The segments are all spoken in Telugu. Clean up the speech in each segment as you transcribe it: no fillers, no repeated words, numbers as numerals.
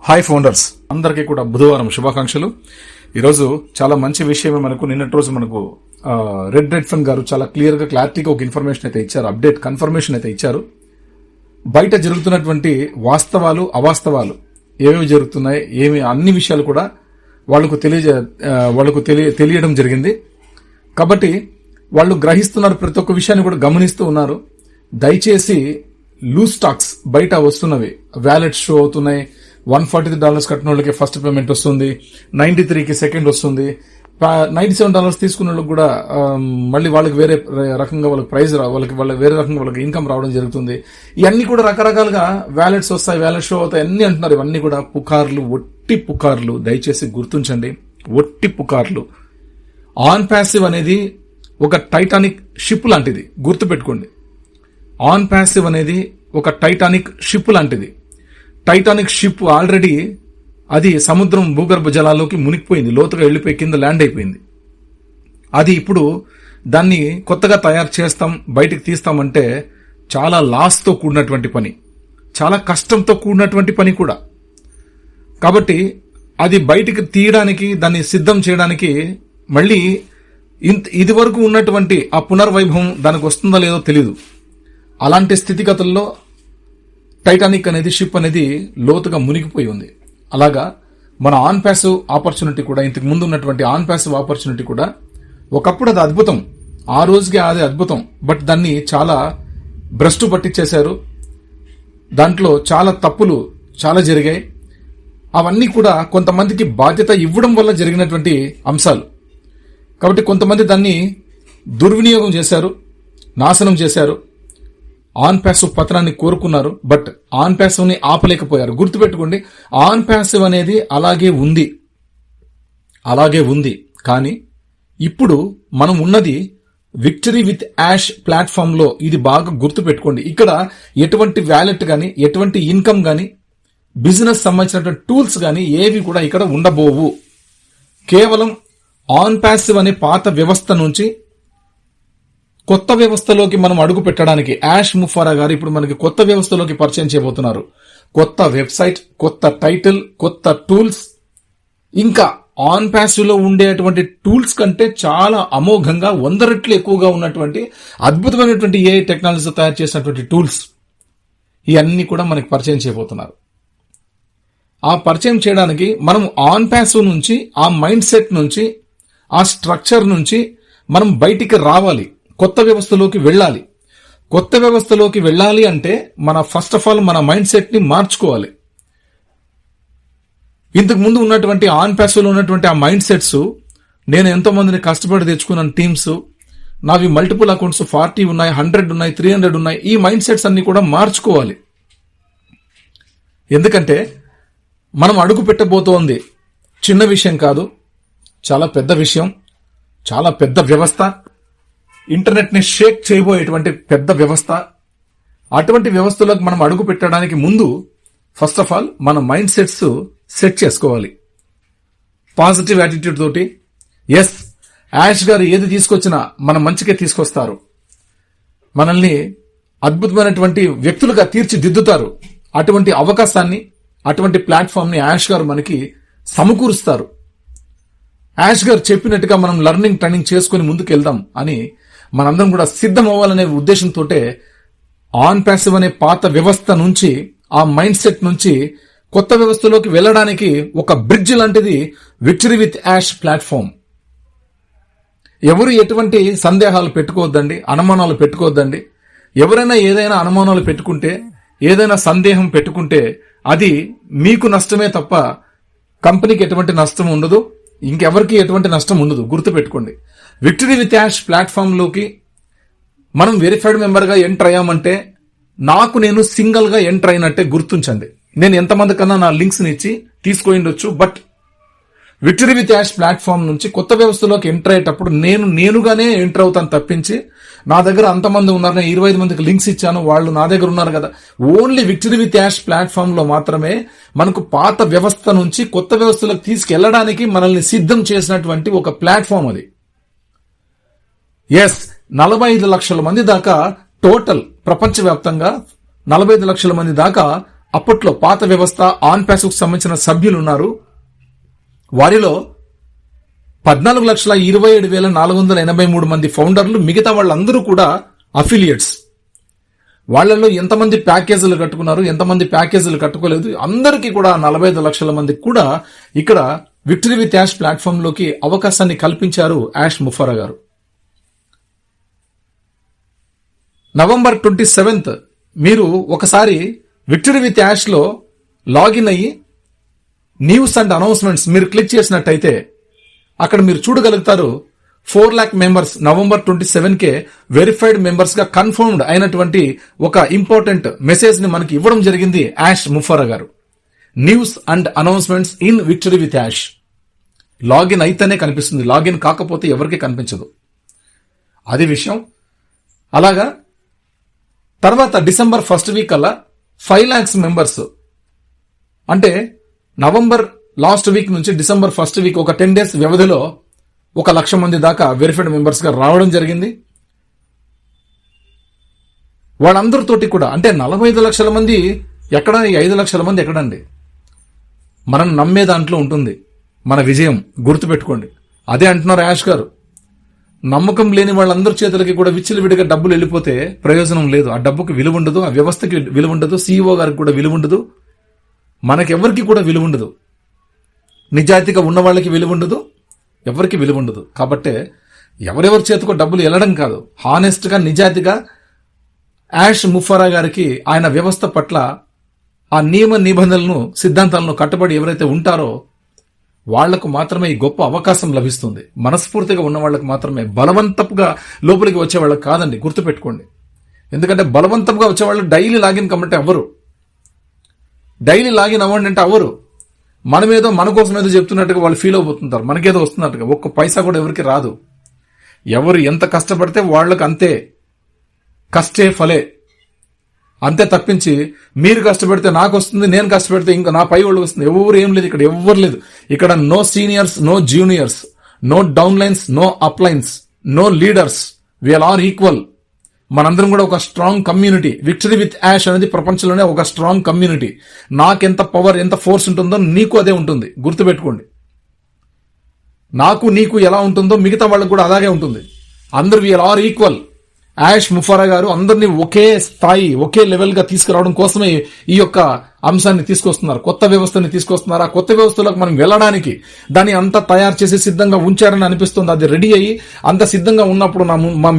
హాయ్ ఫౌండర్స్ అందరికీ కూడా బుధవారం శుభాకాంక్షలు. ఈరోజు చాలా మంచి విషయమే నిన్నటి రోజు మనకు రెడ్ ఫండ్ గారు చాలా క్లారిటీగా ఒక ఇన్ఫర్మేషన్ అయితే ఇచ్చారు, అప్డేట్ కన్ఫర్మేషన్ అయితే ఇచ్చారు. బయట జరుగుతున్నటువంటి వాస్తవాలు అవాస్తవాలు ఏమేమి జరుగుతున్నాయి, అన్ని విషయాలు కూడా వాళ్లకు తెలియడం జరిగింది. కాబట్టి వాళ్ళు గ్రహిస్తున్నారు, ప్రతి ఒక్క విషయాన్ని కూడా గమనిస్తూ ఉన్నారు. దయచేసి లూజ్ స్టాక్స్ బయట వస్తున్నవి, వ్యాలెట్స్ షో అవుతున్నాయి. $143 కట్టిన వాళ్ళకి ఫస్ట్ పేమెంట్ వస్తుంది, 93కి సెకండ్ వస్తుంది, $97 తీసుకున్న వాళ్ళకి కూడా మళ్ళీ వాళ్ళకి వేరే రకంగా వాళ్ళకి ప్రైజ్ వేరే రకంగా వాళ్ళకి ఇన్కమ్ రావడం జరుగుతుంది. ఇవన్నీ కూడా రకరకాలుగా వ్యాలెట్స్ వస్తాయి, వ్యాలెట్ షో అవుతాయి, అన్ని అంటున్నారు. ఇవన్నీ కూడా పుకార్లు, ఒట్టి పుకార్లు. దయచేసి గుర్తుంచండి, ఒట్టి పుకార్లు. ఆన్ ప్యాసివ్ అనేది ఒక టైటానిక్ షిప్ లాంటిది, గుర్తుపెట్టుకోండి. ఆన్ ప్యాసివ్ అనేది ఒక టైటానిక్ షిప్ లాంటిది. టైటానిక్ షిప్ ఆల్రెడీ అది సముద్రం భూగర్భ జలాల్లోకి మునిగిపోయింది, లోతుగా వెళ్లిపోయి కింద ల్యాండ్ అయిపోయింది. అది ఇప్పుడు దాన్ని కొత్తగా తయారు చేస్తాం, బయటికి తీస్తామంటే చాలా లాస్తో కూడినటువంటి పని, చాలా కష్టంతో కూడినటువంటి పని కూడా. కాబట్టి అది బయటికి తీయడానికి, దాన్ని సిద్ధం చేయడానికి మళ్ళీ ఇది వరకు ఉన్నటువంటి ఆ పునర్వైభవం దానికి వస్తుందో లేదో తెలీదు. అలాంటి స్థితిగతుల్లో టైటానిక్ అనేది, షిప్ అనేది లోతుగా మునిగిపోయి ఉంది. అలాగా మన ఆన్ ప్యాసివ్ ఆపర్చునిటీ కూడా, ఇంతకు ముందు ఉన్నటువంటి ఆన్ ప్యాసివ్ ఆపర్చునిటీ కూడా ఒకప్పుడు అది అద్భుతం, ఆ రోజుకి అది అద్భుతం. బట్ దాన్ని చాలా భ్రష్టు పట్టించేశారు. దాంట్లో చాలా తప్పులు చాలా జరిగాయి. అవన్నీ కూడా కొంతమందికి బాధ్యత ఇవ్వడం వల్ల జరిగినటువంటి అంశాలు. కాబట్టి కొంతమంది దాన్ని దుర్వినియోగం చేశారు, నాశనం చేశారు. ఆన్ ప్యాసివ్ పతనాన్ని కోరుకున్నారు, బట్ ఆన్ ప్యాసివ్ ని ఆపలేకపోయారు. గుర్తుపెట్టుకోండి, ఆన్ ప్యాసివ్ అనేది అలాగే ఉంది. కానీ ఇప్పుడు మనం ఉన్నది విక్టరీ విత్ యాష్ ప్లాట్ఫామ్ లో. ఇది బాగా గుర్తుపెట్టుకోండి. ఇక్కడ ఎటువంటి వ్యాలెట్ గాని, ఎటువంటి ఇన్కమ్ గాని, బిజినెస్ సంబంధించినటువంటి టూల్స్ గాని ఏవి కూడా ఇక్కడ ఉండబోవు. కేవలం ఆన్ ప్యాసివ్ అనే పాత వ్యవస్థ నుంచి కొత్త వ్యవస్థలోకి మనం అడుగు పెట్టడానికి యాష్ ముఫారా గారు ఇప్పుడు మనకి కొత్త వ్యవస్థలోకి పరిచయం చేయబోతున్నారు. కొత్త వెబ్సైట్, కొత్త టైటిల్, కొత్త టూల్స్, ఇంకా ఆన్ ప్యాసివ్ లో ఉండేటువంటి టూల్స్ కంటే చాలా అమోఘంగా 100 రెట్లు ఎక్కువగా ఉన్నటువంటి అద్భుతమైనటువంటి ఏఐ టెక్నాలజీతో తయారు చేసినటువంటి టూల్స్, ఇవన్నీ కూడా మనకి పరిచయం చేయబోతున్నారు. ఆ పరిచయం చేయడానికి మనం ఆన్ ప్యాసివ్ నుంచి, ఆ మైండ్ సెట్ నుంచి, ఆ స్ట్రక్చర్ నుంచి మనం బయటికి రావాలి, కొత్త వ్యవస్థలోకి వెళ్ళాలి. కొత్త వ్యవస్థలోకి వెళ్ళాలి అంటే ఫస్ట్ ఆఫ్ ఆల్ మన మైండ్ సెట్ ని మార్చుకోవాలి. ఇంతకు ముందు ఉన్నటువంటి ఆన్ ప్యాసివ్ లో ఉన్నటువంటి ఆ మైండ్ సెట్స్, నేను ఎంతో మందిని కష్టపడి తెచ్చుకున్నాను టీమ్స్, నావి మల్టిపుల్ అకౌంట్స్ 40 ఉన్నాయి, 100 ఉన్నాయి, 300 ఉన్నాయి. ఈ మైండ్ సెట్స్ అన్ని కూడా మార్చుకోవాలి. ఎందుకంటే మనం అడుగు పెట్టబోతోంది చిన్న విషయం కాదు, చాలా పెద్ద విషయం, చాలా పెద్ద వ్యవస్థ, ఇంటర్నెట్ ని షేక్ చేయబోయేటువంటి పెద్ద వ్యవస్థ. అటువంటి వ్యవస్థలోకి మనం అడుగు పెట్టడానికి ముందు ఫస్ట్ ఆఫ్ ఆల్ మన మైండ్ సెట్స్ సెట్ చేసుకోవాలి. పాజిటివ్ యాటిట్యూడ్ తోటి, ఎస్ యాష్ గారు ఏది తీసుకొచ్చినా మన మంచికే తీసుకొస్తారు, మనల్ని అద్భుతమైనటువంటి వ్యక్తులుగా తీర్చిదిద్దుతారు. అటువంటి అవకాశాన్ని, అటువంటి ప్లాట్ఫామ్ ని యాష్ గారు మనకి సమకూరుస్తారు. యాష్ గారు చెప్పినట్టుగా మనం లర్నింగ్ ట్రైనింగ్ చేసుకుని ముందుకు వెళ్దాం అని మనందరం కూడా సిద్ధం అవ్వాలనే ఉద్దేశంతో ఆన్ ప్యాసివ్ అనే పాత వ్యవస్థ నుంచి, ఆ మైండ్ సెట్ నుంచి కొత్త వ్యవస్థలోకి వెళ్ళడానికి ఒక బ్రిడ్జ్ లాంటిది విక్టరీ విత్ యాష్ ప్లాట్ఫామ్. ఎవరు ఎటువంటి సందేహాలు పెట్టుకోవద్దండి, అనుమానాలు పెట్టుకోవద్దండి. ఎవరైనా ఏదైనా అనుమానాలు పెట్టుకుంటే, ఏదైనా సందేహం పెట్టుకుంటే అది మీకు నష్టమే తప్ప కంపెనీకి ఎటువంటి నష్టం ఉండదు, ఇంకెవరికి ఎటువంటి నష్టం ఉండదు. గుర్తుపెట్టుకోండి, విక్టరీ విత్ యాష్ ప్లాట్ఫామ్ లోకి మనం వెరిఫైడ్ మెంబర్ గా ఎంటర్ అయ్యామంటే నాకు నేను సింగిల్ గా ఎంటర్ అయినట్టే గుర్తుంచండి. నేను ఎంతమంది కన్నా నా లింక్స్ ని ఇచ్చి తీసుకోండొచ్చు, but victory with ash platform నుంచి కొత్త వ్యవస్థలోకి ఎంటర్ అయ్యేటప్పుడు నేనుగానే ఎంటర్ అవుతాను తప్పించి, నా దగ్గర అంతమంది ఉన్నారు, నేను 25 మందికి లింక్స్ ఇచ్చాను, వాళ్ళు నా దగ్గర ఉన్నారు కదా. Only victory with ash platform లో మాత్రమే మనకు పాత వ్యవస్థ నుంచి కొత్త వ్యవస్థలోకి తీసుకెళ్లడానికి మనల్ని సిద్ధం చేసినటువంటి ఒక ప్లాట్ఫామ్ అది. ఎస్, 45 లక్షల మంది దాకా టోటల్ ప్రపంచవ్యాప్తంగా 45 లక్షల మంది దాకా అప్పట్లో పాత వ్యవస్థ ఆన్ ప్యాస్కు సంబంధించిన సభ్యులు ఉన్నారు. వారిలో 14,27,483 మంది ఫౌండర్లు, మిగతా వాళ్ళందరూ కూడా అఫిలియేట్స్. వాళ్లలో ఎంతమంది ప్యాకేజీలు కట్టుకున్నారు, ఎంతమంది ప్యాకేజీలు కట్టుకోలేదు, అందరికీ కూడా 45 లక్షల మందికి కూడా ఇక్కడ విక్టరీ విత్ యాష్ ప్లాట్ఫామ్ లోకి అవకాశాన్ని కల్పించారు యాష్ ముఫరా గారు. నవంబర్ 27 మీరు ఒకసారి విక్టరీ విత్ యాష్ లో లాగిన్ అయ్యి న్యూస్ అండ్ అనౌన్స్మెంట్స్ మీరు క్లిక్ చేసినట్టయితే అక్కడ మీరు చూడగలుగుతారు 4 lakh మెంబర్స్ నవంబర్ 27కే వెరిఫైడ్ మెంబర్స్ గా కన్ఫర్మ్డ్ అయినటువంటి ఒక ఇంపార్టెంట్ మెసేజ్ ని మనకి ఇవ్వడం జరిగింది యాష్ ముఫరా గారు. News and announcements in victory with Ash. Login అయితేనే కనిపిస్తుంది, లాగిన్ కాకపోతే ఎవరికి కనిపించదు. అది విషయం. అలాగా తర్వాత డిసెంబర్ 1st వీక్ అలా 5 lakhs మెంబర్స్, అంటే నవంబర్ లాస్ట్ వీక్ నుంచి డిసెంబర్ 1st వీక్ ఒక 10 days వ్యవధిలో 1,00,000 మంది దాకా వెరిఫైడ్ మెంబర్స్ గా రావడం జరిగింది. వాళ్ళందరితోటి కూడా అంటే 45 లక్షల మంది ఎక్కడ, 5 లక్షల మంది ఎక్కడండి? మనం నమ్మే దాంట్లో ఉంటుంది మన విజయం, గుర్తుపెట్టుకోండి. అదే అంటున్నారు యాష్ గారు. నమ్మకం లేని వాళ్ళందరి చేతులకి కూడా విచ్చలవిడిగా డబ్బులు వెళ్ళిపోతే ప్రయోజనం లేదు. ఆ డబ్బుకి విలువ ఉండదు, ఆ వ్యవస్థకి విలువ ఉండదు, సీఈఓ గారికి కూడా విలువ ఉండదు, మనకెవరికి కూడా విలువ ఉండదు. నిజాయితీగా ఉన్న వాళ్ళకి విలువ ఉండదు, ఎవరికి విలువ ఉండదు. కాబట్టే ఎవరెవరి చేతికో డబ్బులు వెళ్ళడం కాదు, హానెస్ట్ గా నిజాయితీగా యాష్ ముఫరా గారికి ఆయన వ్యవస్థ పట్ల ఆ నియమ నిబంధనలను, సిద్ధాంతాలను కట్టుబడి ఎవరైతే ఉంటారో వాళ్లకు మాత్రమే ఈ గొప్ప అవకాశం లభిస్తుంది. మనస్ఫూర్తిగా ఉన్న వాళ్ళకు మాత్రమే, బలవంతపుగా లోపలికి వచ్చే వాళ్ళకి కాదండి, గుర్తుపెట్టుకోండి. ఎందుకంటే బలవంతంగా వచ్చేవాళ్ళు డైలీ లాగిన్ కమ్మంటే అవ్వరు, డైలీ లాగిన్ అవ్వండి అంటే అవ్వరు. మనమేదో మన కోసం ఏదో చెప్తున్నట్టుగా వాళ్ళు ఫీల్ అయిపోతుంటారు, మనకేదో వస్తున్నట్టుగా. ఒక్క పైసా కూడా ఎవరికి రాదు. ఎవరు ఎంత కష్టపడితే వాళ్ళకు అంతే కష్టే ఫలే, అంతే తప్పించి మీరు కష్టపెడితే నాకు వస్తుంది, నేను కష్టపెడితే ఇంకా నా పై వాళ్ళు వస్తుంది, ఎవరు ఏం లేదు. ఇక్కడ ఎవ్వరు లేదు. ఇక్కడ no seniors, no juniors, no down lines, no up lines, no leaders. We are are equal. మనందరం కూడా ఒక strong community. Victory with Ash అనేది ప్రపంచంలోనే ఒక స్ట్రాంగ్ కమ్యూనిటీ. నాకెంత పవర్, ఎంత ఫోర్స్ ఉంటుందో నీకు అదే ఉంటుంది, గుర్తుపెట్టుకోండి. నాకు నీకు ఎలా ఉంటుందో మిగతా వాళ్ళకు కూడా అలాగే ఉంటుంది. అందరు we are are equal. Ash Mufareh గారు అందరినీ ఒకే స్థాయి, ఒకే లెవెల్ గా తీసుకురావడం కోసమే ఈ యొక్క అంశాన్ని తీసుకొస్తున్నారు, కొత్త వ్యవస్థని తీసుకొస్తున్నారు. ఆ కొత్త వ్యవస్థలోకి మనం వెళ్ళడానికి దాన్ని అంతా తయారు చేసి సిద్ధంగా ఉంచారని అనిపిస్తుంది. అది రెడీ అయ్యి అంత సిద్ధంగా ఉన్నప్పుడు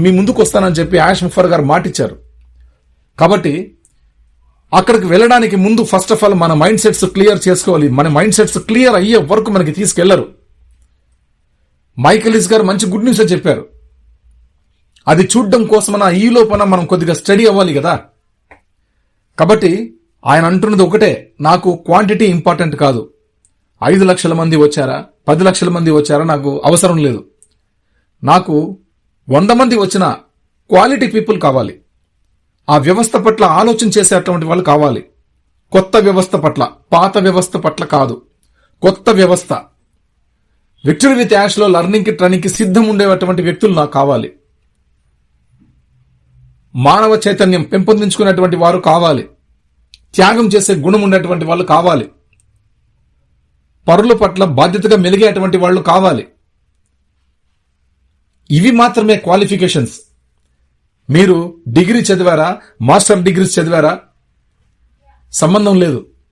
మీ ముందుకు వస్తానని చెప్పి యాష్ ముఫరా గారు మాటిచ్చారు. కాబట్టి అక్కడికి వెళ్ళడానికి ముందు ఫస్ట్ ఆఫ్ ఆల్ మన మైండ్ సెట్స్ క్లియర్ చేసుకోవాలి. మన మైండ్ సెట్స్ క్లియర్ అయ్యే వరకు మనకి తీసుకెళ్లరు. మైకెలిస్ గారు మంచి గుడ్ న్యూస్ చెప్పారు. అది చూడడం కోసమన్నా ఈ లోపల మనం కొద్దిగా స్టడీ అవ్వాలి కదా. కాబట్టి ఆయన అంటున్నది ఒకటే, నాకు క్వాంటిటీ ఇంపార్టెంట్ కాదు. 5 లక్షల మంది వచ్చారా, 10 లక్షల మంది వచ్చారా నాకు అవసరం లేదు. నాకు 100 మంది వచ్చిన క్వాలిటీ పీపుల్ కావాలి. ఆ వ్యవస్థ పట్ల ఆలోచన చేసేటువంటి వాళ్ళు కావాలి. కొత్త వ్యవస్థ పట్ల, పాత వ్యవస్థ పట్ల కాదు, కొత్త వ్యవస్థ. విక్టరీ విత్ యాష్ లో లర్నింగ్ కి, ట్రైనింగ్ కి సిద్ధం ఉండేటువంటి వ్యక్తులు నాకు కావాలి. మానవ చైతన్యం పెంపొందించుకునేటువంటి వారు కావాలి. త్యాగం చేసే గుణం ఉండేటువంటి వాళ్ళు కావాలి. పరుల పట్ల బాధ్యతగా మెలిగేటువంటి వాళ్ళు కావాలి. ఇవి మాత్రమే క్వాలిఫికేషన్స్. మీరు డిగ్రీ చదివారా, మాస్టర్ డిగ్రీస్ చదివారా, సంబంధం లేదు.